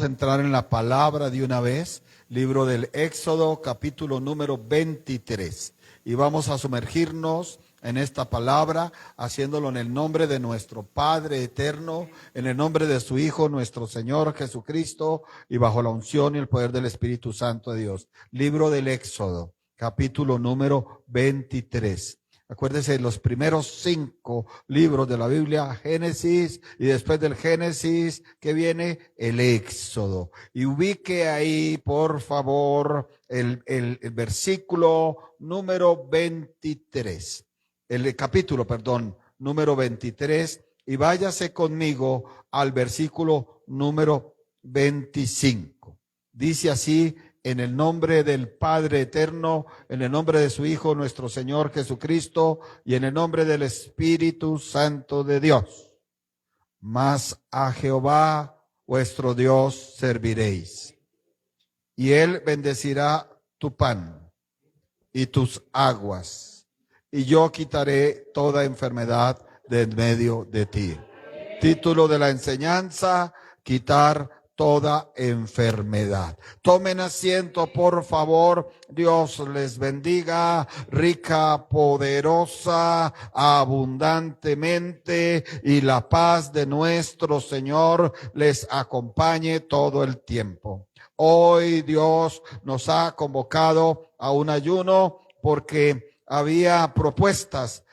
Vamos a entrar en la palabra de una vez, libro del Éxodo, capítulo número 23. Y vamos a sumergirnos en esta palabra, haciéndolo en el nombre de nuestro Padre eterno, en el nombre de su Hijo, nuestro Señor Jesucristo, y bajo la unción y el poder del Espíritu Santo de Dios. Libro del Éxodo, capítulo número 23. Acuérdense, los primeros 5 libros de la Biblia, Génesis, y después del Génesis, ¿qué viene? El Éxodo. Y ubique ahí, por favor, el versículo número 23. El capítulo, perdón, número 23, y váyase conmigo al versículo número 25. Dice así: en el nombre del Padre eterno, en el nombre de su Hijo, nuestro Señor Jesucristo, y en el nombre del Espíritu Santo de Dios. Mas a Jehová vuestro Dios serviréis, y Él bendecirá tu pan y tus aguas, y yo quitaré toda enfermedad de en medio de ti. Título de la enseñanza: quitar toda enfermedad. Tomen asiento, por favor. Dios les bendiga rica, poderosa, abundantemente, y la paz de nuestro Señor les acompañe todo el tiempo. Hoy Dios nos ha convocado a un ayuno porque había propuestas,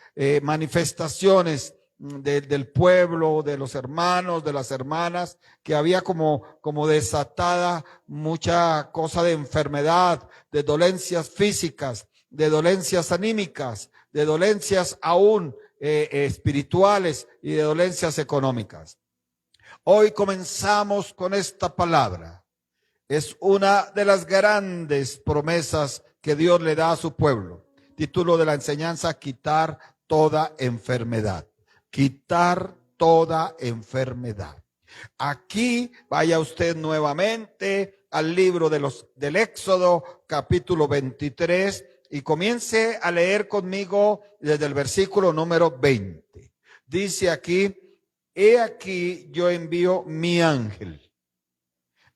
manifestaciones del pueblo, de los hermanos, de las hermanas, que había como desatada mucha cosa de enfermedad, de dolencias físicas, de dolencias anímicas, de dolencias aún espirituales y de dolencias económicas. Hoy comenzamos con esta palabra. Es una de las grandes promesas que Dios le da a su pueblo. Título de la enseñanza: quitar toda enfermedad. Quitar toda enfermedad. Aquí vaya usted nuevamente al libro del Éxodo, capítulo 23, y comience a leer conmigo desde el versículo número 20. Dice aquí: he aquí yo envío mi ángel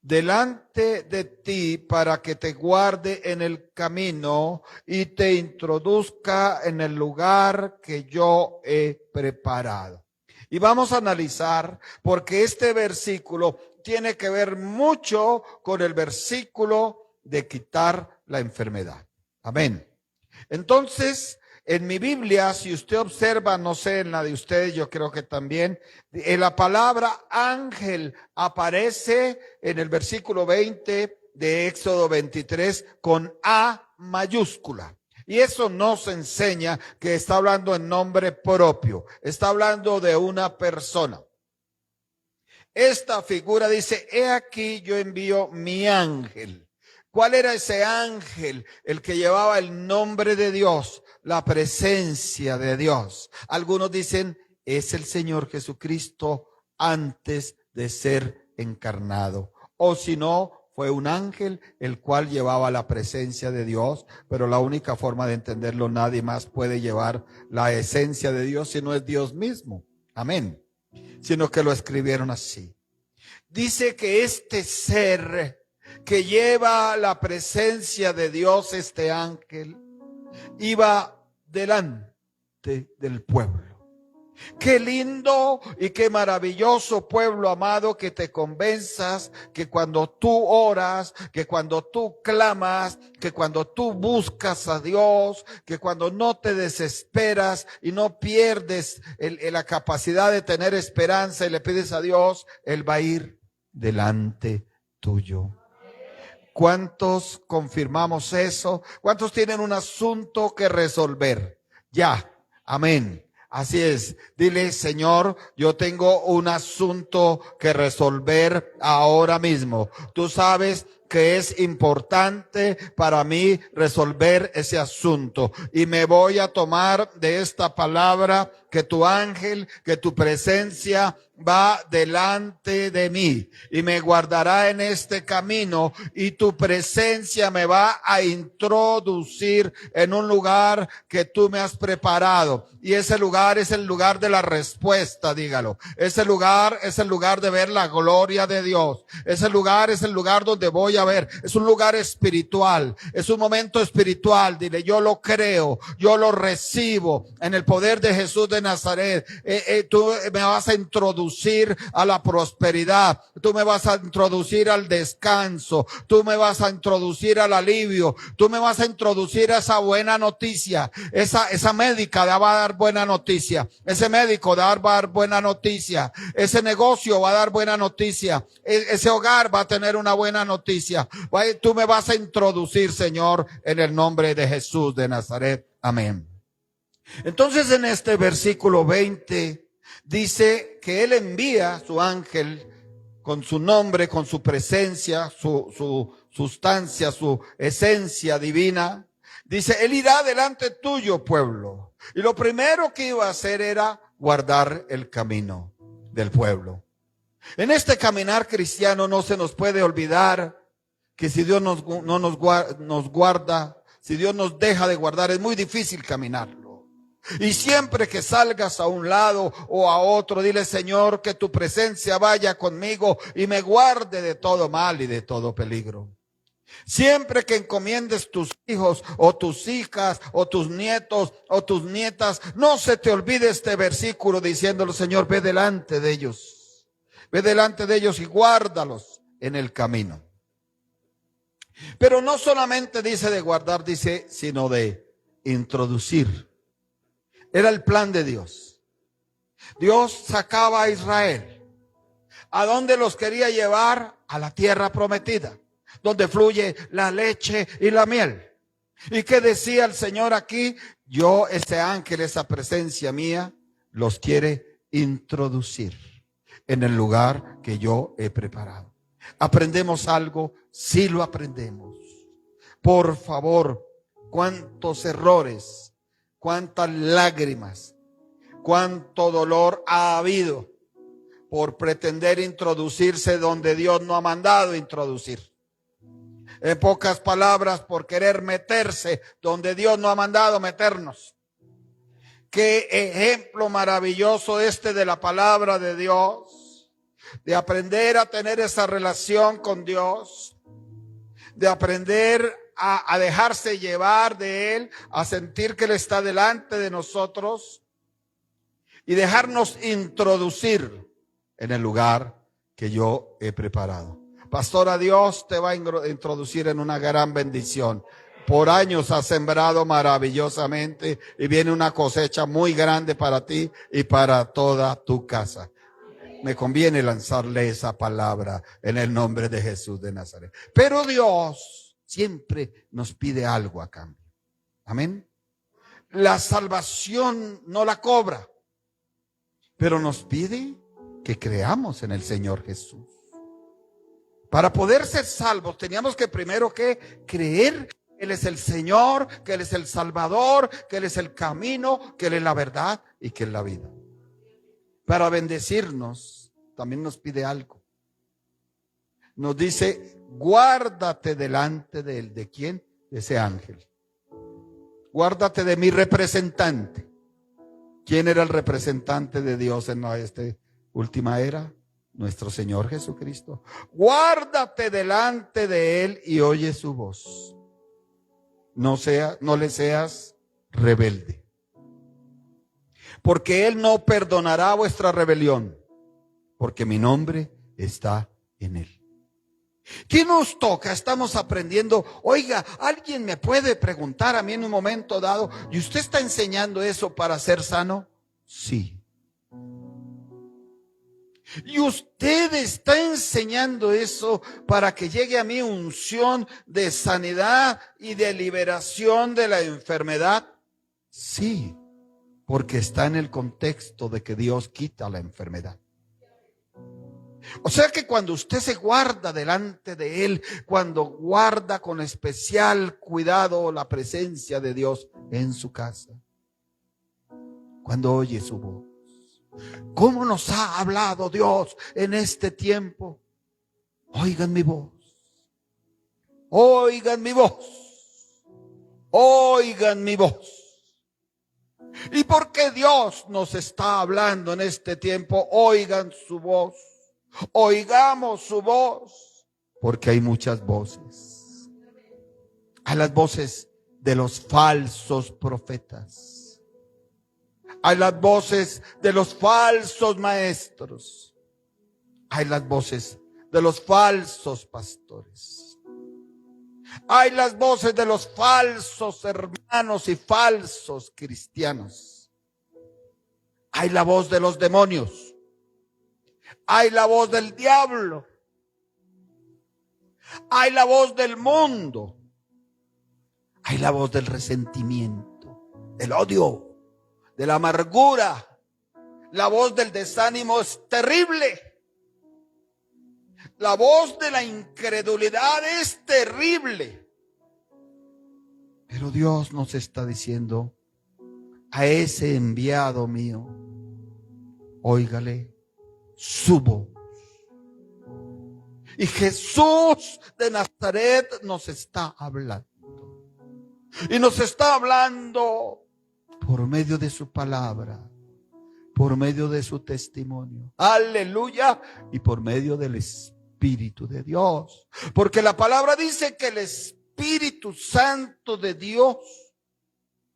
delante de ti para que te guarde en el camino y te introduzca en el lugar que yo he preparado. Y vamos a analizar, porque este versículo tiene que ver mucho con el versículo de quitar la enfermedad. Amén. Entonces, en mi Biblia, si usted observa, no sé, en la de ustedes, yo creo que también, la palabra ángel aparece en el versículo 20 de Éxodo 23 con A mayúscula. Y eso nos enseña que está hablando en nombre propio, está hablando de una persona. Esta figura dice: he aquí yo envío mi ángel. ¿Cuál era ese ángel? El que llevaba el nombre de Dios, la presencia de Dios. Algunos dicen: es el Señor Jesucristo antes de ser encarnado. O si no, fue un ángel el cual llevaba la presencia de Dios, pero la única forma de entenderlo, nadie más puede llevar la esencia de Dios si no es Dios mismo. Amén. Sino que lo escribieron así. Dice que este ser que lleva la presencia de Dios, este ángel, iba delante del pueblo. Qué lindo y qué maravilloso, pueblo amado, que te convenzas que cuando tú oras, que cuando tú clamas, que cuando tú buscas a Dios, que cuando no te desesperas y no pierdes la capacidad de tener esperanza y le pides a Dios, Él va a ir delante tuyo. ¿Cuántos confirmamos eso? ¿Cuántos tienen un asunto que resolver? Ya, amén. Así es, dile: Señor, yo tengo un asunto que resolver ahora mismo. Tú sabes que es importante para mí resolver ese asunto. Y me voy a tomar de esta palabra que tu ángel, que tu presencia va delante de mí y me guardará en este camino, y tu presencia me va a introducir en un lugar que tú me has preparado, y ese lugar es el lugar de la respuesta, dígalo. Ese lugar es el lugar de ver la gloria de Dios. Ese lugar es el lugar donde voy a ver, es un lugar espiritual, es un momento espiritual. Dile, yo lo creo, yo lo recibo en el poder de Jesús de Nazaret. Tú me vas a introducir a la prosperidad, tú me vas a introducir al descanso, tú me vas a introducir al alivio, tú me vas a introducir a esa buena noticia. Esa médica va a dar buena noticia, ese médico va a dar buena noticia, ese negocio va a dar buena noticia, ese hogar va a tener una buena noticia. Tú me vas a introducir, Señor, en el nombre de Jesús de Nazaret. Amén. Entonces, en este versículo 20 dice que Él envía su ángel con su nombre, con su presencia, su sustancia, su esencia divina. Dice, Él irá delante tuyo, pueblo. Y lo primero que iba a hacer era guardar el camino del pueblo. En este caminar cristiano no se nos puede olvidar que si Dios nos guarda, si Dios nos deja de guardar, es muy difícil caminarlo. Y siempre que salgas a un lado o a otro, dile, Señor, que tu presencia vaya conmigo y me guarde de todo mal y de todo peligro. Siempre que encomiendes tus hijos o tus hijas o tus nietos o tus nietas, no se te olvide este versículo diciéndolo, Señor, ve delante de ellos. Ve delante de ellos y guárdalos en el camino. Pero no solamente dice de guardar, dice, sino de introducir. Era el plan de Dios. Dios sacaba a Israel. ¿A dónde los quería llevar? A la tierra prometida, donde fluye la leche y la miel. ¿Y qué decía el Señor aquí? Yo, ese ángel, esa presencia mía, los quiere introducir en el lugar que yo he preparado. ¿Aprendemos algo? Sí lo aprendemos. Por favor, cuántos errores, cuántas lágrimas, cuánto dolor ha habido por pretender introducirse donde Dios no ha mandado introducir. En pocas palabras, por querer meterse donde Dios no ha mandado meternos. Qué ejemplo maravilloso este de la palabra de Dios, de aprender a tener esa relación con Dios, de aprender a dejarse llevar de Él, a sentir que Él está delante de nosotros y dejarnos introducir en el lugar que yo he preparado. Pastora, Dios te va a introducir en una gran bendición. Por años has sembrado maravillosamente y viene una cosecha muy grande para ti y para toda tu casa. Me conviene lanzarle esa palabra en el nombre de Jesús de Nazaret. Pero Dios siempre nos pide algo a cambio. Amén. La salvación no la cobra, pero nos pide que creamos en el Señor Jesús. Para poder ser salvos teníamos que primero que creer que Él es el Señor, que Él es el Salvador, que Él es el camino, que Él es la verdad y que Él es la vida. Para bendecirnos también nos pide algo. Nos dice, guárdate delante de Él. ¿De quién? De ese ángel. Guárdate de mi representante. ¿Quién era el representante de Dios en esta última era? Nuestro Señor Jesucristo. Guárdate delante de Él y oye su voz. No le seas rebelde. Porque Él no perdonará vuestra rebelión, porque mi nombre está en Él. ¿Qué nos toca? Estamos aprendiendo. Oiga, alguien me puede preguntar a mí en un momento dado, ¿y usted está enseñando eso para ser sano? Sí. ¿Y usted está enseñando eso para que llegue a mí unción de sanidad y de liberación de la enfermedad? Sí, porque está en el contexto de que Dios quita la enfermedad. O sea que cuando usted se guarda delante de Él, cuando guarda con especial cuidado la presencia de Dios en su casa, cuando oye su voz, ¿cómo nos ha hablado Dios en este tiempo? Oigan mi voz, oigan mi voz, oigan mi voz. ¿Y por qué Dios nos está hablando en este tiempo? Oigan su voz, oigamos su voz, porque hay muchas voces. Hay las voces de los falsos profetas, hay las voces de los falsos maestros, hay las voces de los falsos pastores, hay las voces de los falsos hermanos y falsos cristianos, hay la voz de los demonios, hay la voz del diablo, hay la voz del mundo, hay la voz del resentimiento, del odio, de la amargura. La voz del desánimo es terrible. La voz de la incredulidad es terrible. Pero Dios nos está diciendo a ese enviado mío, óigale su voz. Y Jesús de Nazaret nos está hablando. Y nos está hablando por medio de su palabra, por medio de su testimonio. Aleluya. Y por medio del Espíritu de Dios. Porque la palabra dice que el Espíritu Santo de Dios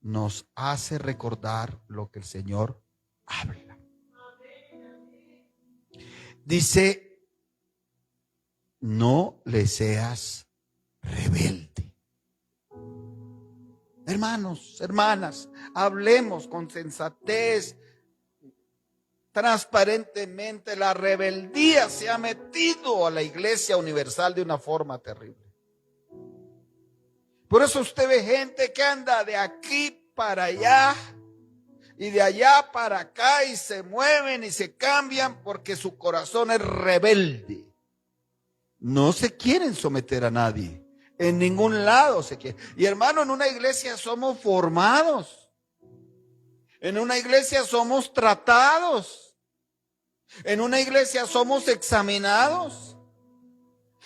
nos hace recordar lo que el Señor habla. Dice, no le seas rebelde. Hermanos, hermanas, hablemos con sensatez, transparentemente. La rebeldía se ha metido a la Iglesia Universal de una forma terrible. Por eso usted ve gente que anda de aquí para allá y de allá para acá y se mueven y se cambian porque su corazón es rebelde. No se quieren someter a nadie. En ningún lado se quiere. Y hermano, en una iglesia somos formados. En una iglesia somos tratados. En una iglesia somos examinados.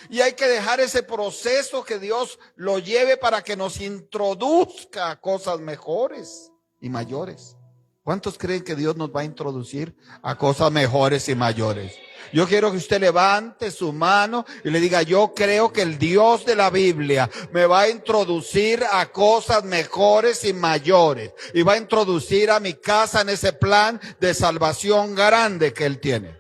Y hay que dejar ese proceso que Dios lo lleve para que nos introduzca a cosas mejores y mayores. ¿Cuántos creen que Dios nos va a introducir a cosas mejores y mayores? Yo quiero que usted levante su mano y le diga, yo creo que el Dios de la Biblia me va a introducir a cosas mejores y mayores. Y va a introducir a mi casa en ese plan de salvación grande que Él tiene.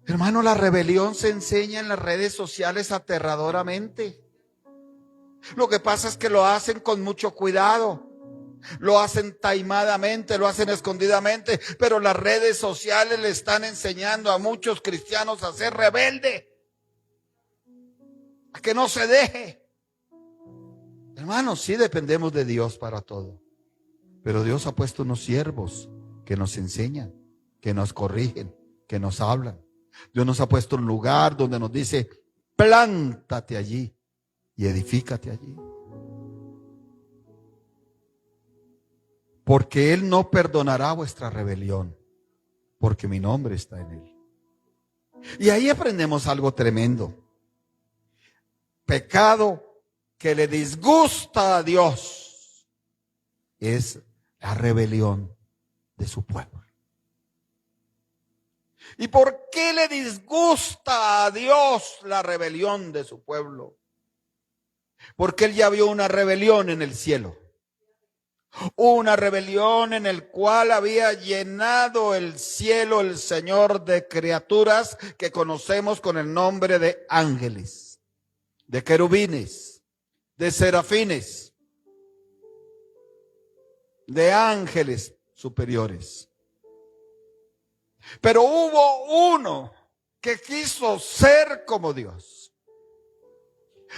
Hermano, la rebelión se enseña en las redes sociales aterradoramente. Lo que pasa es que lo hacen con mucho cuidado. Lo hacen taimadamente, lo hacen escondidamente, pero las redes sociales le están enseñando a muchos cristianos a ser rebelde, a que no se deje. Hermanos, sí dependemos de Dios para todo, pero Dios ha puesto unos siervos que nos enseñan, que nos corrigen, que nos hablan. Dios nos ha puesto un lugar donde nos dice, plántate allí y edifícate allí. Porque Él no perdonará vuestra rebelión, porque mi nombre está en Él. Y ahí aprendemos algo tremendo. Pecado que le disgusta a Dios es la rebelión de su pueblo. ¿Y por qué le disgusta a Dios la rebelión de su pueblo? Porque Él ya vio una rebelión en el cielo. Una rebelión en el cual había llenado el cielo el Señor de criaturas que conocemos con el nombre de ángeles, de querubines, de serafines, de ángeles superiores. Pero hubo uno que quiso ser como Dios.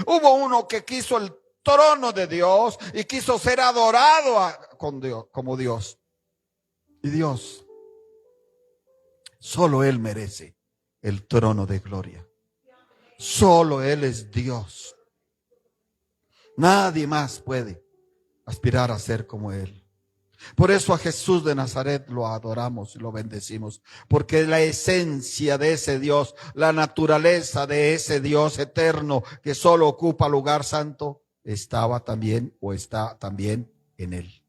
Hubo uno que quiso el trono de Dios y quiso ser adorado con Dios, como Dios. Y Dios Solo Él merece el trono de gloria. Solo Él es Dios. Nadie más puede aspirar a ser como Él. Por eso a Jesús de Nazaret lo adoramos y lo bendecimos, porque la esencia de ese Dios, la naturaleza de ese Dios eterno que solo ocupa lugar santo, estaba también o está también en Él.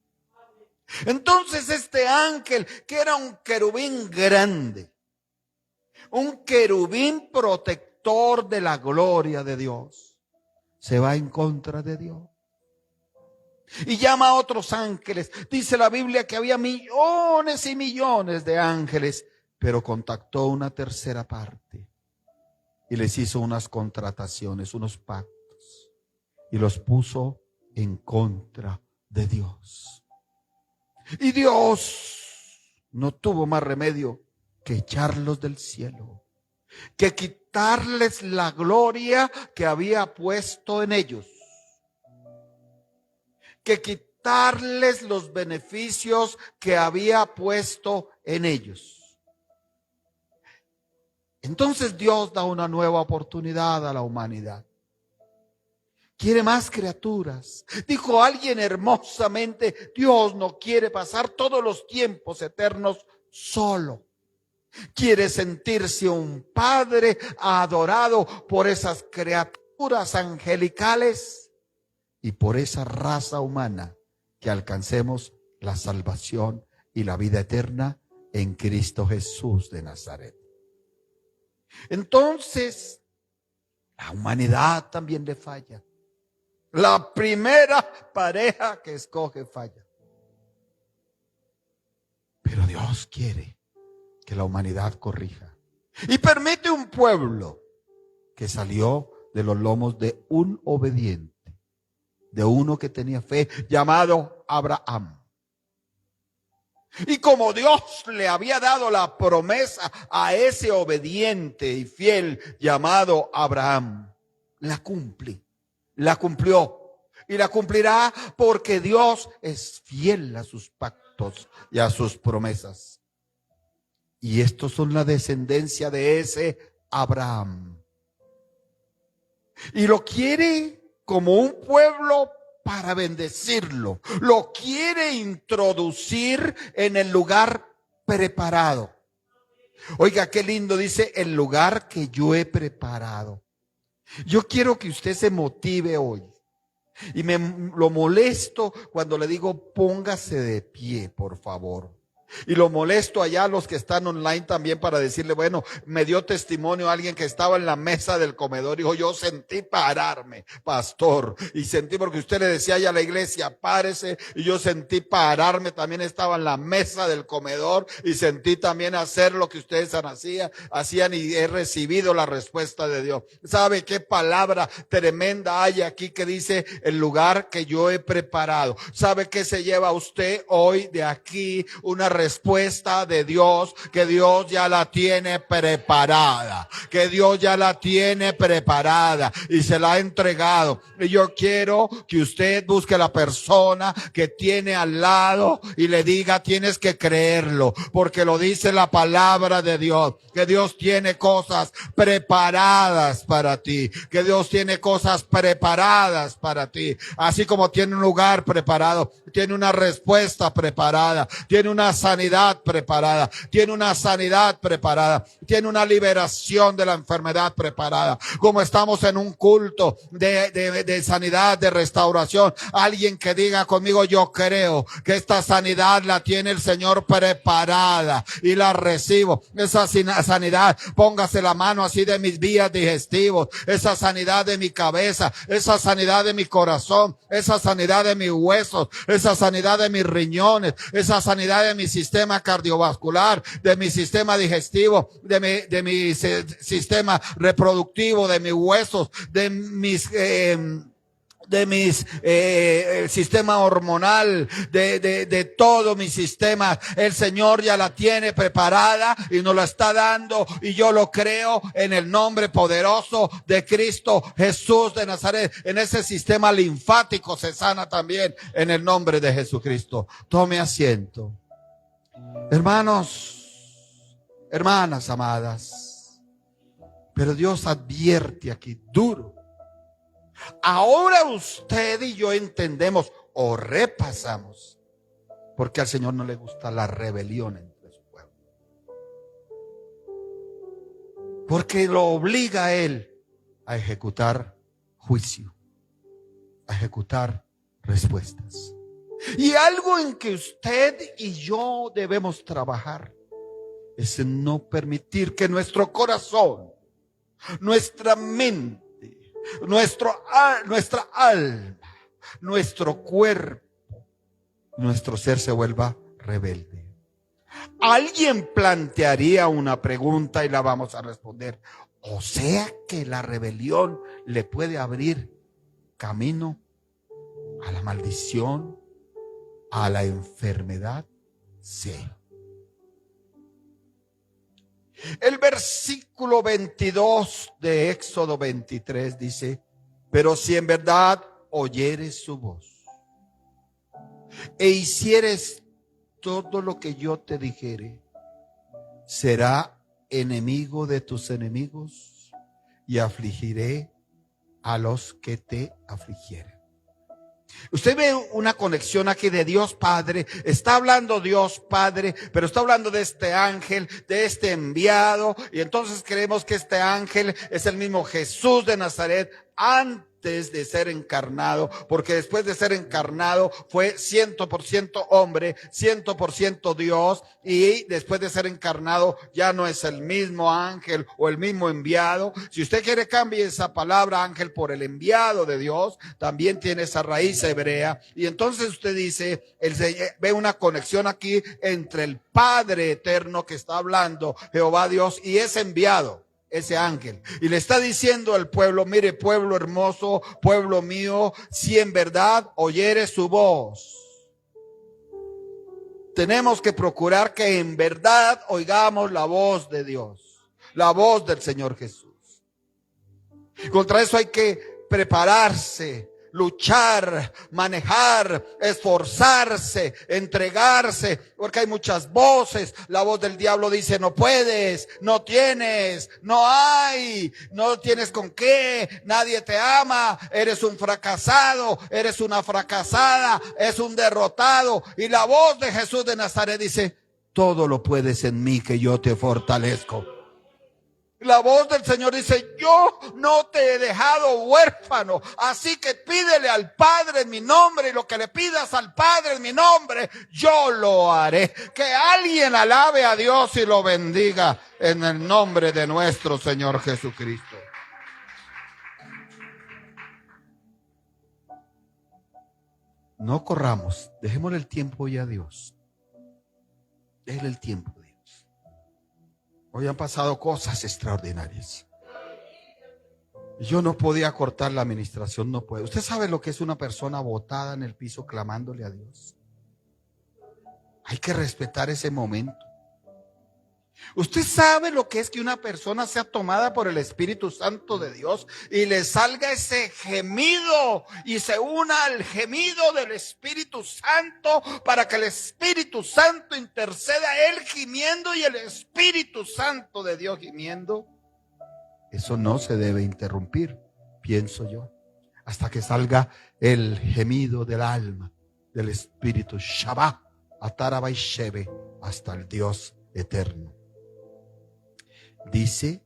Entonces este ángel, que era un querubín grande, un querubín protector de la gloria de Dios, se va en contra de Dios. Y llama a otros ángeles. Dice la Biblia que había millones y millones de ángeles, pero contactó una tercera parte y les hizo unas contrataciones, unos pactos, y los puso en contra de Dios. Y Dios no tuvo más remedio que echarlos del cielo, que quitarles la gloria que había puesto en ellos, que quitarles los beneficios que había puesto en ellos. Entonces Dios da una nueva oportunidad a la humanidad. Quiere más criaturas. Dijo alguien hermosamente, Dios no quiere pasar todos los tiempos eternos solo. Quiere sentirse un padre adorado por esas criaturas angelicales y por esa raza humana, que alcancemos la salvación y la vida eterna en Cristo Jesús de Nazaret. Entonces, la humanidad también le falla. La primera pareja que escoge falla. Pero Dios quiere que la humanidad corrija. Y permite un pueblo que salió de los lomos de un obediente, de uno que tenía fe, llamado Abraham. Y como Dios le había dado la promesa a ese obediente y fiel llamado Abraham, la cumplió y la cumplirá, porque Dios es fiel a sus pactos y a sus promesas. Y estos son la descendencia de ese Abraham. Y lo quiere como un pueblo para bendecirlo. Lo quiere introducir en el lugar preparado. Oiga, qué lindo dice, el lugar que yo he preparado. Yo quiero que usted se motive hoy. Y lo molesto cuando le digo, póngase de pie, por favor. Y lo molesto allá a los que están online también para decirle, bueno, me dio testimonio alguien que estaba en la mesa del comedor. Dijo, yo sentí pararme, pastor. Y sentí, porque usted le decía allá a la iglesia, párese. Y yo sentí pararme, también estaba en la mesa del comedor. Y sentí también hacer lo que ustedes hacían, y he recibido la respuesta de Dios. ¿Sabe qué palabra tremenda hay aquí que dice, el lugar que yo he preparado? ¿Sabe qué se lleva usted hoy de aquí? Una respuesta de Dios, que Dios ya la tiene preparada, que Dios ya la tiene preparada y se la ha entregado. Y yo quiero que usted busque a la persona que tiene al lado y le diga, tienes que creerlo, porque lo dice la palabra de Dios, que Dios tiene cosas preparadas para ti, que Dios tiene cosas preparadas para ti, así como tiene un lugar preparado, tiene una respuesta preparada, tiene una sanidad preparada, tiene una sanidad preparada, tiene una liberación de la enfermedad preparada. Como estamos en un culto de sanidad, de restauración, alguien que diga conmigo, yo creo que esta sanidad la tiene el Señor preparada y la recibo. Esa sanidad, póngase la mano así de mis vías digestivos, esa sanidad de mi cabeza, esa sanidad de mi corazón, esa sanidad de mis huesos, esa sanidad de mis riñones, esa sanidad de mi sistema cardiovascular, de mi sistema digestivo, de mi sistema reproductivo, de mis huesos, de mis sistema hormonal, de todo mi sistema. El Señor ya la tiene preparada y nos la está dando, y yo lo creo en el nombre poderoso de Cristo Jesús de Nazaret. En ese sistema linfático se sana también en el nombre de Jesucristo. Tome asiento. Hermanos, Hermanas amadas, pero Dios advierte aquí duro. Ahora usted y yo entendemos o repasamos, porque al Señor no le gusta la rebelión entre su pueblo, porque lo obliga a Él a ejecutar juicio, a ejecutar respuestas. Y algo en que usted y yo debemos trabajar es en no permitir que nuestro corazón, nuestra mente, nuestra alma, nuestro cuerpo, nuestro ser se vuelva rebelde. Alguien plantearía una pregunta y la vamos a responder. O sea que la rebelión le puede abrir camino a la maldición, a la enfermedad. Sí. El versículo 22 de Éxodo 23 dice: pero si en verdad oyeres su voz e hicieres todo lo que yo te dijere, será enemigo de tus enemigos y afligiré a los que te afligieren. Usted ve una conexión aquí de Dios Padre. Está hablando Dios Padre, pero está hablando de este ángel, de este enviado. Y entonces creemos que este ángel es el mismo Jesús de Nazaret antes de ser encarnado, porque después de ser encarnado fue 100% hombre, 100% Dios, y después de ser encarnado ya no es el mismo ángel o el mismo enviado. Si usted quiere, cambie esa palabra ángel por el enviado de Dios, también tiene esa raíz hebrea, y entonces usted dice, ve una conexión aquí entre el Padre eterno que está hablando, Jehová Dios, y ese enviado, ese ángel, y le está diciendo al pueblo: mire, pueblo hermoso, pueblo mío, si en verdad oyeres su voz. Tenemos que procurar que en verdad oigamos la voz de Dios, la voz del Señor Jesús. Contra eso hay que prepararse, luchar, manejar, esforzarse, entregarse, porque hay muchas voces. La voz del diablo dice: no puedes, no tienes, no hay, no tienes con qué, nadie te ama, eres un fracasado, eres una fracasada, es un derrotado. Y la voz de Jesús de Nazaret dice: todo lo puedes en mí, que yo te fortalezco. La voz del Señor dice: yo no te he dejado huérfano, así que pídele al Padre en mi nombre, y lo que le pidas al Padre en mi nombre, yo lo haré. Que alguien alabe a Dios y lo bendiga en el nombre de nuestro Señor Jesucristo. No corramos, dejémosle el tiempo hoy a Dios. Déjele el tiempo a Dios. Hoy han pasado cosas extraordinarias. Yo no podía cortar la administración, no puedo. ¿Usted sabe lo que es una persona botada en el piso clamándole a Dios? Hay que respetar ese momento. ¿Usted sabe lo que es que una persona sea tomada por el Espíritu Santo de Dios y le salga ese gemido y se una al gemido del Espíritu Santo para que el Espíritu Santo interceda a él gimiendo y el Espíritu Santo de Dios gimiendo? Eso no se debe interrumpir, pienso yo, hasta que salga el gemido del alma, del Espíritu, Shabbat, Ataraba y Shebe, hasta el Dios eterno. Dice: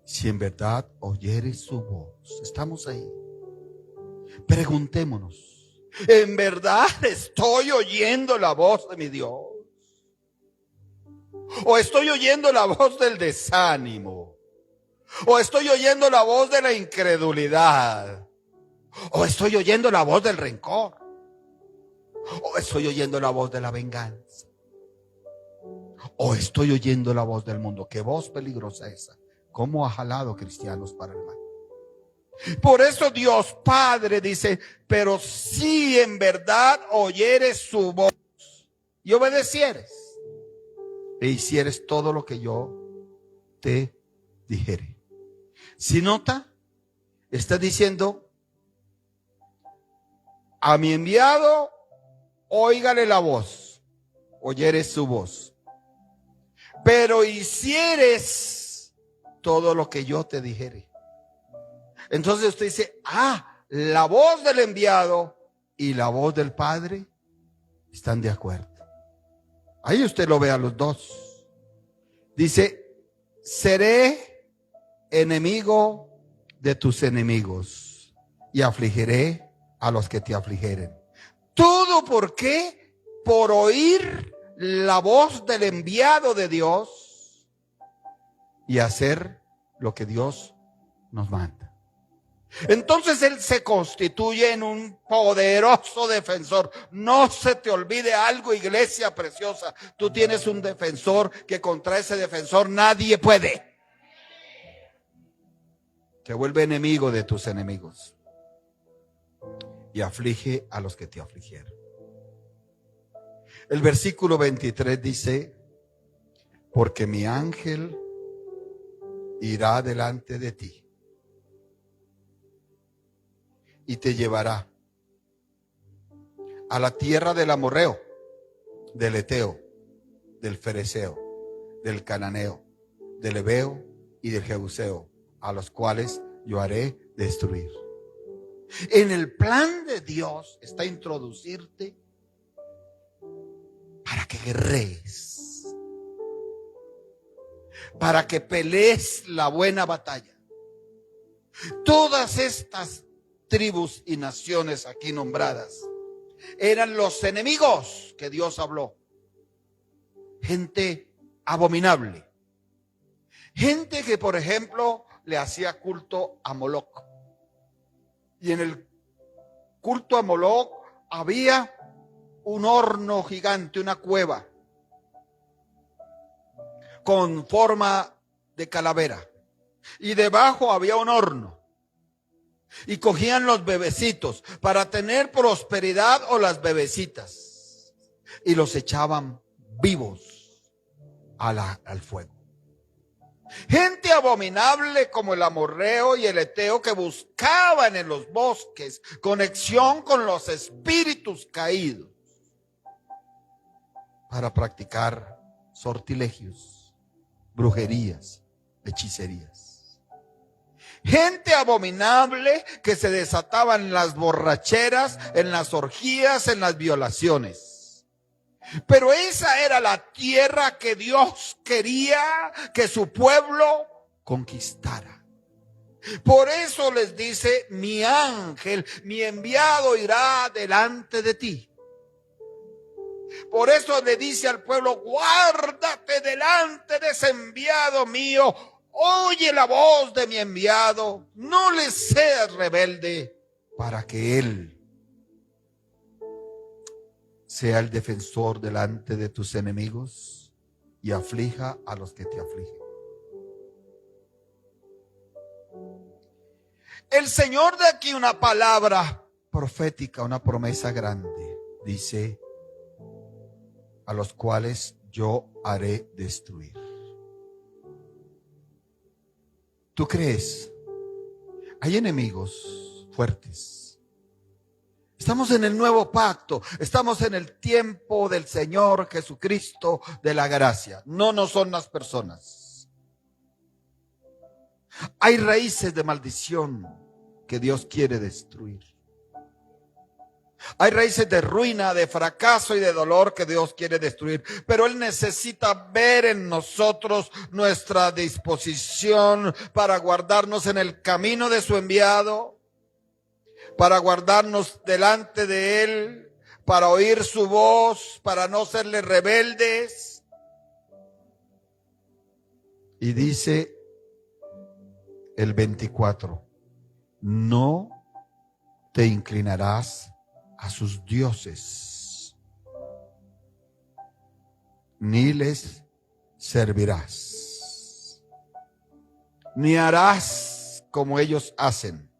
si en verdad oyeres su voz. Estamos ahí. Preguntémonos: ¿en verdad estoy oyendo la voz de mi Dios? ¿O estoy oyendo la voz del desánimo? ¿O estoy oyendo la voz de la incredulidad? ¿O estoy oyendo la voz del rencor? ¿O estoy oyendo la voz de la venganza? ¿O estoy oyendo la voz del mundo? Qué voz peligrosa esa. ¿Cómo ha jalado cristianos para el mal? Por eso Dios Padre dice: pero si en verdad oyeres su voz y obedecieres e hicieres todo lo que yo te dijere. Si nota, está diciendo: a mi enviado, óigale la voz, oyeres su voz. pero hicieres todo lo que yo te dijere. Entonces usted dice, la voz del enviado y la voz del Padre están de acuerdo. Ahí usted lo ve a los dos. Dice, seré enemigo de tus enemigos y afligiré a los que te afligeren. ¿Todo por qué? Por oír la voz del enviado de Dios y hacer lo que Dios nos manda. Entonces Él se constituye en un poderoso defensor. No se te olvide algo, iglesia preciosa. Tú tienes un defensor que contra ese defensor nadie puede. Te vuelve enemigo de tus enemigos y aflige a los que te afligieron. El versículo 23 dice, porque mi ángel irá delante de ti y te llevará a la tierra del amorreo, del eteo, del fereceo, del cananeo, del heveo y del jebuseo, a los cuales yo haré destruir. En el plan de Dios está introducirte para que guerrees, para que pelees la buena batalla. Todas estas tribus y naciones aquí nombradas eran los enemigos que Dios habló. Gente abominable. Gente que, por ejemplo, le hacía culto a Moloc. Y en el culto a Moloc había un horno gigante, una cueva con forma de calavera. Y debajo había un horno. Y cogían los bebecitos para tener prosperidad o las bebecitas. Y los echaban vivos al fuego. Gente abominable como el amorreo y el eteo que buscaban en los bosques conexión con los espíritus caídos para practicar sortilegios, brujerías, hechicerías. Gente abominable que se desataba en las borracheras, en las orgías, en las violaciones. Pero esa era la tierra que Dios quería que su pueblo conquistara. Por eso les dice, mi ángel, mi enviado irá delante de ti. Por eso le dice al pueblo, guárdate delante de ese enviado mío. Oye la voz de mi enviado, no le seas rebelde, para que él sea el defensor delante de tus enemigos y aflija a los que te afligen. El Señor da aquí una palabra profética, una promesa grande. Dice, a los cuales yo haré destruir. ¿Tú crees? Hay enemigos fuertes. Estamos en el nuevo pacto. Estamos en el tiempo del Señor Jesucristo de la gracia. No son las personas. Hay raíces de maldición que Dios quiere destruir. Hay raíces de ruina, de fracaso y de dolor que Dios quiere destruir. Pero Él necesita ver en nosotros nuestra disposición para guardarnos en el camino de su enviado, para guardarnos delante de Él, para oír su voz, para no serle rebeldes. Y dice el 24, no te inclinarás a sus dioses, ni les servirás, ni harás como ellos hacen.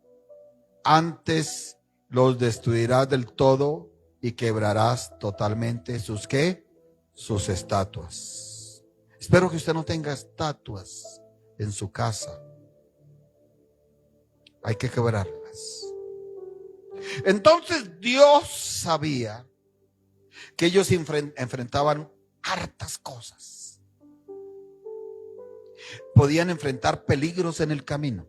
Antes los destruirás del todo y quebrarás totalmente sus ¿qué? Sus estatuas. Espero que usted no tenga estatuas en su casa. Hay que quebrarlas. Entonces Dios sabía que ellos enfrentaban hartas cosas. podían enfrentar peligros en el camino.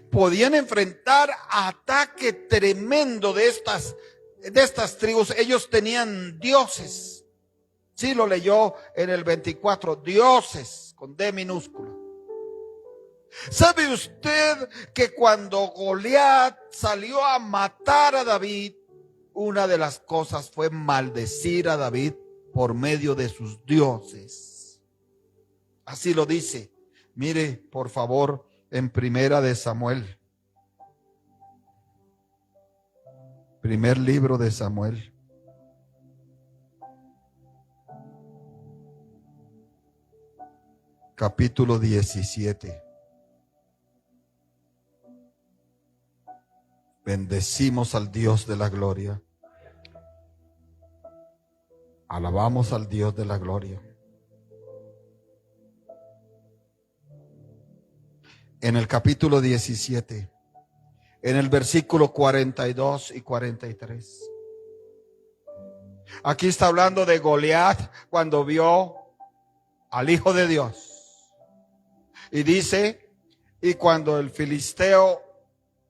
Podían enfrentar ataque tremendo de estas tribus. Ellos tenían dioses. Sí, lo leyó en el 24, dioses con D minúscula. ¿Sabe usted que cuando Goliat salió a matar a David, una de las cosas fue maldecir a David por medio de sus dioses? Así lo dice. Mire, por favor, en Primera de Samuel. Primer libro de Samuel. Capítulo 17. Bendecimos al Dios de la gloria. Alabamos al Dios de la gloria. En el capítulo 17, en el versículo 42 y 43. Aquí está hablando de Goliat cuando vio al Hijo de Dios. Y dice, y cuando el filisteo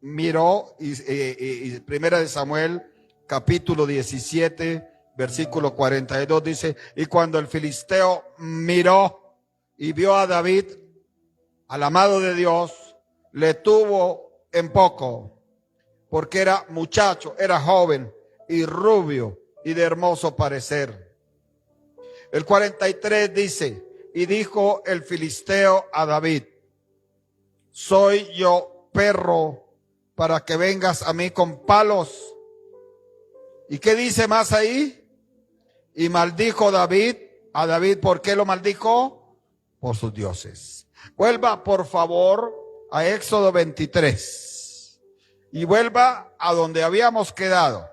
miró, y Primera de Samuel, capítulo 17, versículo 42, dice, y cuando el filisteo miró y vio a David, al amado de Dios, le tuvo en poco, porque era muchacho, era joven y rubio y de hermoso parecer. El 43 dice, y dijo el filisteo a David, ¿soy yo perro para que vengas a mí con palos? ¿Y qué dice más ahí? Y maldijo David a David. ¿Por qué lo maldijo? Por sus dioses. Vuelva por favor a Éxodo 23 y vuelva a donde habíamos quedado.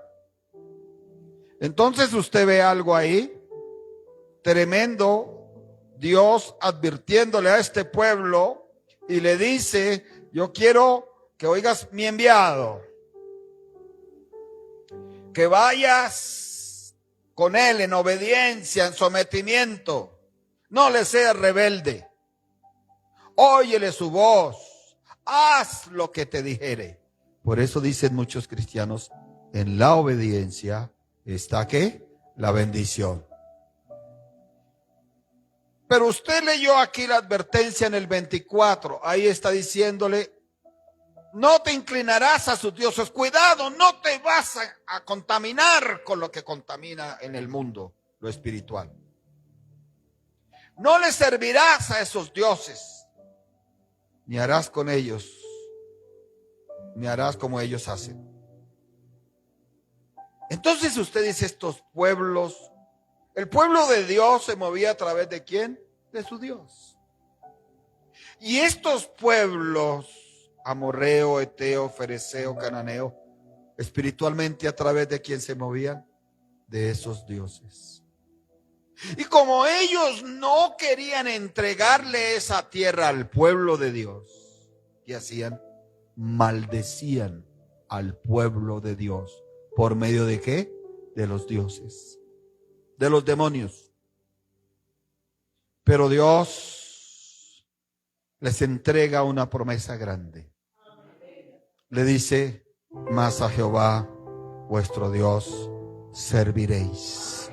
Entonces usted ve algo ahí tremendo. Dios advirtiéndole a este pueblo y le dice, yo quiero que oigas mi enviado, que vayas con él en obediencia, en sometimiento, no le seas rebelde, óyele su voz, haz lo que te dijere. Por eso dicen muchos cristianos, en la obediencia está ¿qué? La bendición. Pero usted leyó aquí la advertencia en el 24. Ahí está diciéndole, no te inclinarás a sus dioses. Cuidado, no te vas a contaminar con lo que contamina en el mundo, lo espiritual. No le servirás a esos dioses, ni harás con ellos, ni harás como ellos hacen. Entonces usted dice, estos pueblos, el pueblo de Dios se movía a través de ¿quién? De su Dios. Y estos pueblos, amorreo, eteo, fereceo, cananeo, espiritualmente a través de ¿quién se movían? De esos dioses. Y como ellos no querían entregarle esa tierra al pueblo de Dios, ¿qué hacían? Maldecían al pueblo de Dios. ¿Por medio de qué? De los dioses, de los demonios. Pero Dios les entrega una promesa grande. Le dice, mas a Jehová vuestro Dios serviréis.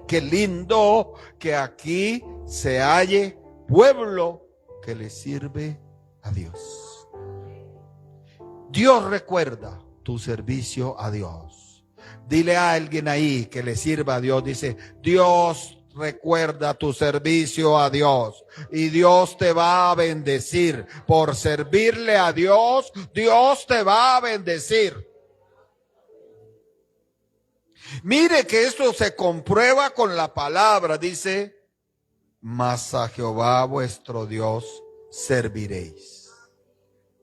Qué lindo que aquí se halle pueblo que le sirve a Dios. Dios recuerda tu servicio a Dios. Dile a alguien ahí que le sirva a Dios, dice, Dios recuerda tu servicio a Dios y Dios te va a bendecir. Por servirle a Dios, Dios te va a bendecir. Mire que esto se comprueba con la palabra, dice, mas a Jehová vuestro Dios serviréis.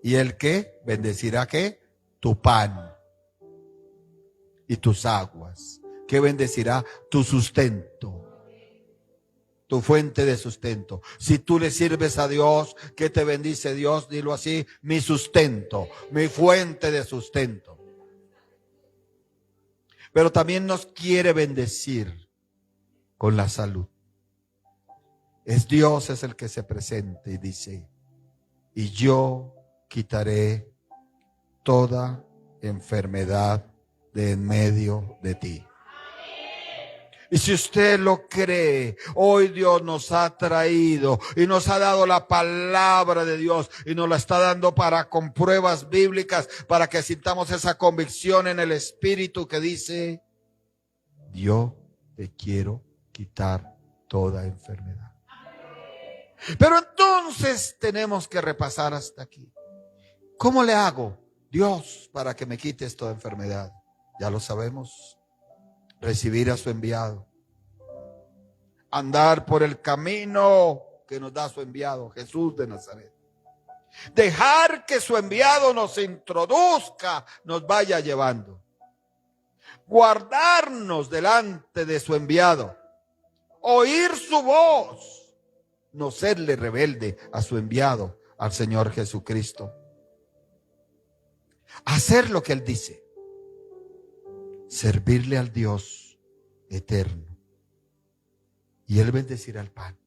¿Y el qué? Bendecirá ¿qué? Tu pan y tus aguas. ¿Qué bendecirá? Tu sustento, tu fuente de sustento. Si tú le sirves a Dios, ¿qué te bendice Dios? Dilo así, mi sustento, mi fuente de sustento. Pero también nos quiere bendecir con la salud. Dios es el que se presenta y dice: y yo quitaré toda enfermedad de en medio de ti. Y si usted lo cree, hoy Dios nos ha traído y nos ha dado la palabra de Dios y nos la está dando con pruebas bíblicas, para que sintamos esa convicción en el Espíritu que dice: yo te quiero quitar toda enfermedad. Pero entonces tenemos que repasar hasta aquí. ¿Cómo le hago, Dios, para que me quites toda enfermedad? Ya lo sabemos. Recibir a su enviado. Andar por el camino que nos da su enviado, Jesús de Nazaret. Dejar que su enviado nos introduzca, nos vaya llevando. Guardarnos delante de su enviado. Oír su voz. No serle rebelde a su enviado, al Señor Jesucristo. Hacer lo que Él dice. Servirle al Dios eterno. Y Él bendecirá el pan,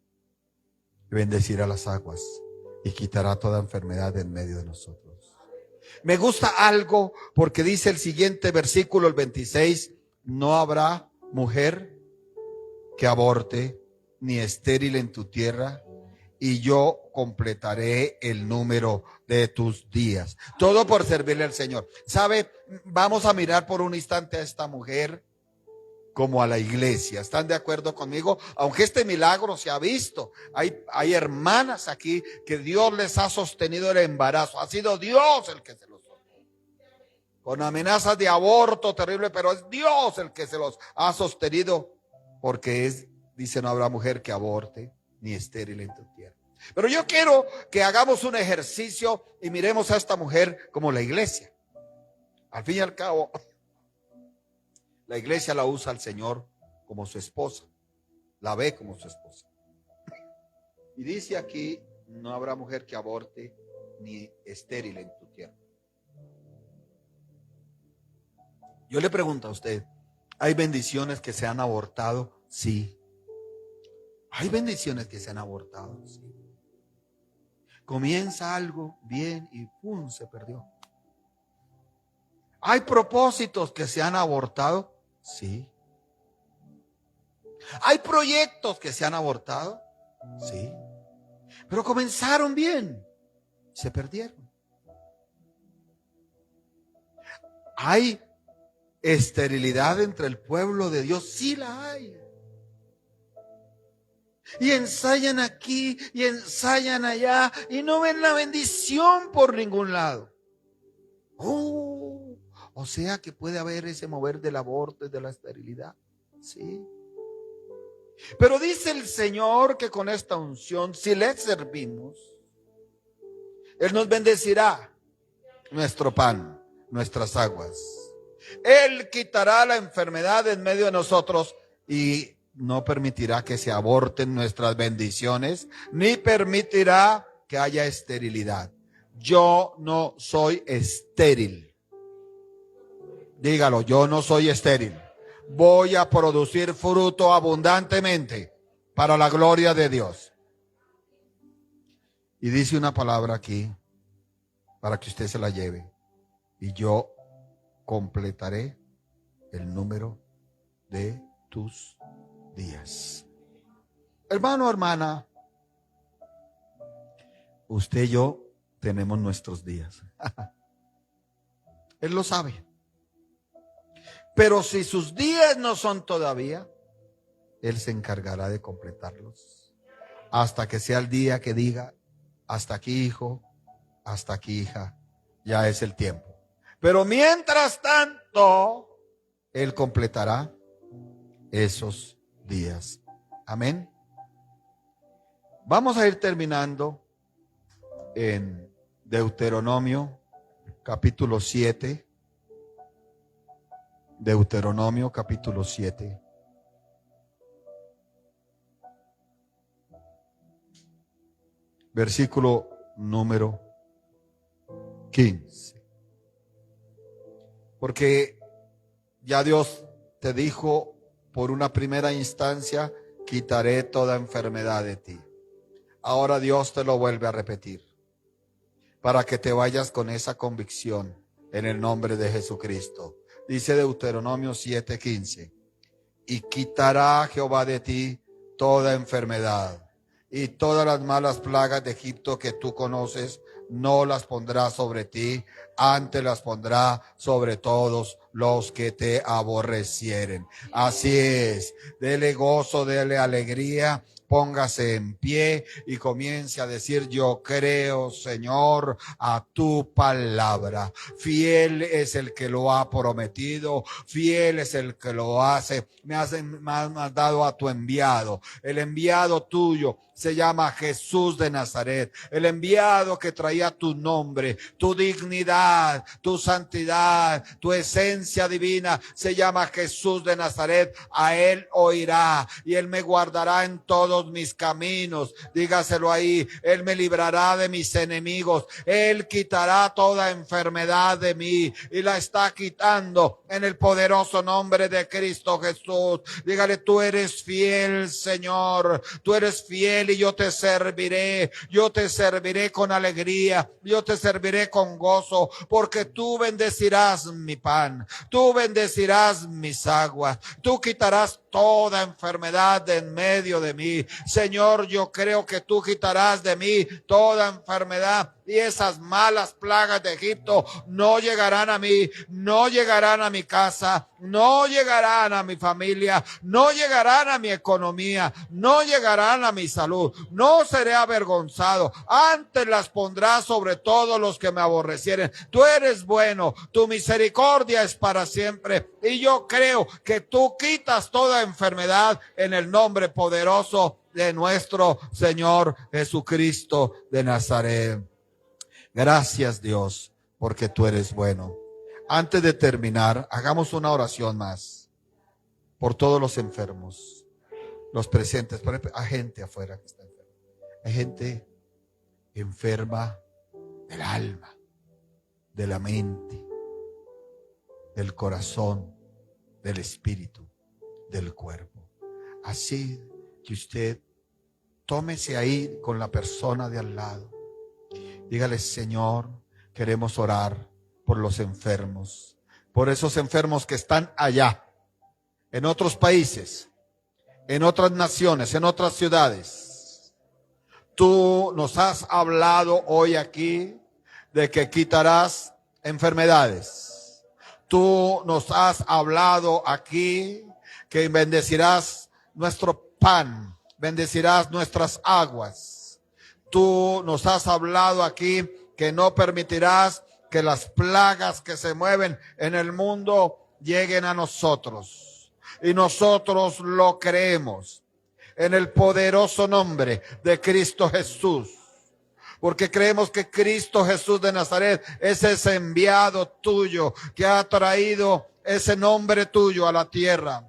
y bendecirá las aguas, y quitará toda enfermedad en medio de nosotros. Me gusta algo, porque dice el siguiente versículo, el 26, no habrá mujer que aborte, ni estéril en tu tierra, y yo completaré el número de tus días. Todo por servirle al Señor. ¿Sabe? Vamos a mirar por un instante a esta mujer como a la iglesia. ¿Están de acuerdo conmigo? Aunque este milagro se ha visto, hay hermanas aquí que Dios les ha sostenido el embarazo. Ha sido Dios el que se los sostiene. Con amenazas de aborto terrible, pero es Dios el que se los ha sostenido, porque dice, no habrá mujer que aborte, ni estéril en tu tierra. Pero yo quiero que hagamos un ejercicio y miremos a esta mujer como la iglesia. Al fin y al cabo, la iglesia la usa al Señor como su esposa, la ve como su esposa. Y dice aquí, no habrá mujer que aborte ni estéril en tu tierra. Yo le pregunto a usted, ¿hay bendiciones que se han abortado? Sí. Hay bendiciones que se han abortado, sí. Comienza algo bien y ¡pum!, se perdió. ¿Hay propósitos que se han abortado? Sí. ¿Hay proyectos que se han abortado? Sí. Pero comenzaron bien, se perdieron. ¿Hay esterilidad entre el pueblo de Dios? Sí la hay. Y ensayan aquí y ensayan allá y no ven la bendición por ningún lado. O sea que puede haber ese mover del aborto y de la esterilidad. Sí. Pero dice el Señor que con esta unción, si le servimos, Él nos bendecirá nuestro pan, nuestras aguas. Él quitará la enfermedad en medio de nosotros y no permitirá que se aborten nuestras bendiciones, ni permitirá que haya esterilidad. Yo no soy estéril. Dígalo, yo no soy estéril. Voy a producir fruto abundantemente para la gloria de Dios. Y dice una palabra aquí para que usted se la lleve. Y yo completaré el número de tus días. Hermano, hermana, usted y yo tenemos nuestros días. Él lo sabe. Pero si sus días no son todavía, Él se encargará de completarlos. Hasta que sea el día que diga, hasta aquí, hijo, hasta aquí, hija, ya es el tiempo. Pero mientras tanto, Él completará esos días. Amén. Vamos a ir terminando en Deuteronomio capítulo 7. Deuteronomio capítulo 7. Versículo número 15. Porque ya Dios te dijo por una primera instancia, quitaré toda enfermedad de ti. Ahora Dios te lo vuelve a repetir para que te vayas con esa convicción en el nombre de Jesucristo. Dice Deuteronomio 7:15, y quitará Jehová de ti toda enfermedad y todas las malas plagas de Egipto que tú conoces, no las pondrá sobre ti, antes las pondrá sobre todos los que te aborrecieren. Así es, dele gozo, dele alegría, póngase en pie y comience a decir: yo creo, Señor, a tu palabra. Fiel es el que lo ha prometido, fiel es el que lo hace. Me has dado a tu enviado. El enviado tuyo se llama Jesús de Nazaret, el enviado que traía tu nombre, tu dignidad, tu santidad, tu esencia divina, se llama Jesús de Nazaret. A él oirá y él me guardará en todos mis caminos. Dígaselo ahí: él me librará de mis enemigos, él quitará toda enfermedad de mí y la está quitando en el poderoso nombre de Cristo Jesús. Dígale: tú eres fiel, Señor, tú eres fiel y yo te serviré con alegría, yo te serviré con gozo, porque tú bendecirás mi pan, tú bendecirás mis aguas, tú quitarás toda enfermedad de en medio de mí. Señor, yo creo que tú quitarás de mí toda enfermedad y esas malas plagas de Egipto no llegarán a mí, no llegarán a mi casa, no llegarán a mi familia, no llegarán a mi economía, no llegarán a mi salud. No seré avergonzado, antes las pondrás sobre todos los que me aborrecieren. Tú eres bueno, tu misericordia es para siempre, y yo creo que tú quitas toda enfermedad en el nombre poderoso de nuestro Señor Jesucristo de Nazaret. Gracias, Dios, porque tú eres bueno. Antes de terminar, hagamos una oración más por todos los enfermos, los presentes. Por ejemplo, hay gente afuera que está enferma. Hay gente enferma del alma, de la mente, del corazón, del espíritu, del cuerpo. Así que usted tómese ahí con la persona de al lado. Dígale: Señor, queremos orar por los enfermos, por esos enfermos que están allá, en otros países, en otras naciones, en otras ciudades. Tú nos has hablado hoy aquí de que quitarás enfermedades. Tú nos has hablado aquí que bendecirás nuestro pan, bendecirás nuestras aguas. Tú nos has hablado aquí que no permitirás que las plagas que se mueven en el mundo lleguen a nosotros. Y nosotros lo creemos en el poderoso nombre de Cristo Jesús. Porque creemos que Cristo Jesús de Nazaret es ese enviado tuyo que ha traído ese nombre tuyo a la tierra.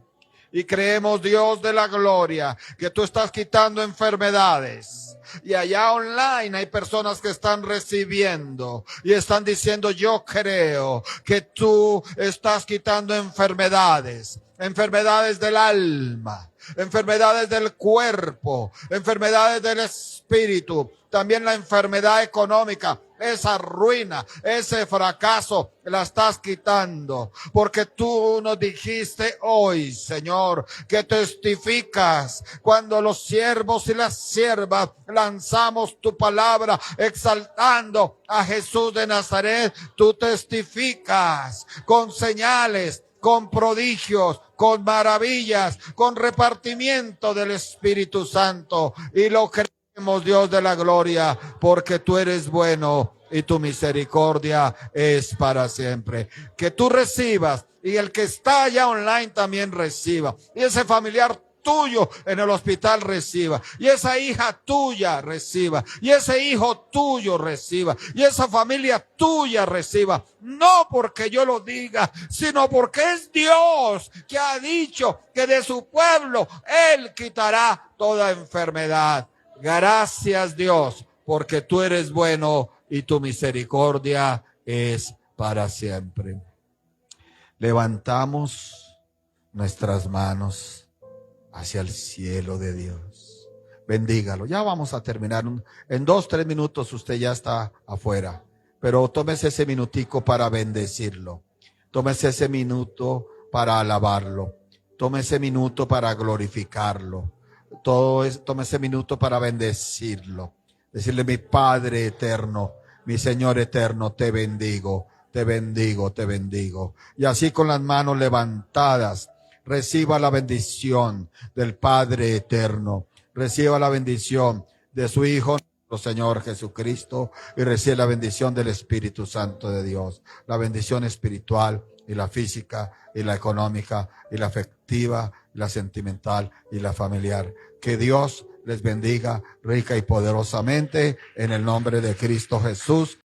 Y creemos, Dios de la gloria, que tú estás quitando enfermedades. Y allá online hay personas que están recibiendo y están diciendo: yo creo que tú estás quitando enfermedades. Enfermedades del alma, enfermedades del cuerpo, enfermedades del espíritu, también la enfermedad económica, esa ruina, ese fracaso, la estás quitando. Porque tú nos dijiste hoy, Señor, que testificas cuando los siervos y las siervas lanzamos tu palabra exaltando a Jesús de Nazaret. Tú testificas con señales, con prodigios, con maravillas, con repartimiento del Espíritu Santo. Y lo creemos, Dios de la gloria, porque tú eres bueno y tu misericordia es para siempre. Que tú recibas y el que está allá online también reciba. Y ese familiar tuyo en el hospital reciba, y esa hija tuya reciba, y ese hijo tuyo reciba, y esa familia tuya reciba, no porque yo lo diga, sino porque es Dios que ha dicho que de su pueblo Él quitará toda enfermedad. Gracias, Dios, porque tú eres bueno y tu misericordia es para siempre. Levantamos nuestras manos hacia el cielo de Dios. bendígalo. Ya vamos a terminar. En 2, 3 minutos usted ya está afuera. Pero tómese ese minutico para bendecirlo. Tómese ese minuto para alabarlo. Tome ese minuto para glorificarlo. Tome ese minuto para bendecirlo. Decirle: mi Padre eterno, mi Señor eterno, te bendigo, te bendigo, te bendigo. Y así con las manos levantadas, reciba la bendición del Padre eterno. Reciba la bendición de su Hijo, nuestro Señor Jesucristo, y reciba la bendición del Espíritu Santo de Dios. La bendición espiritual y la física y la económica y la afectiva y la sentimental y la familiar. Que Dios les bendiga rica y poderosamente en el nombre de Cristo Jesús.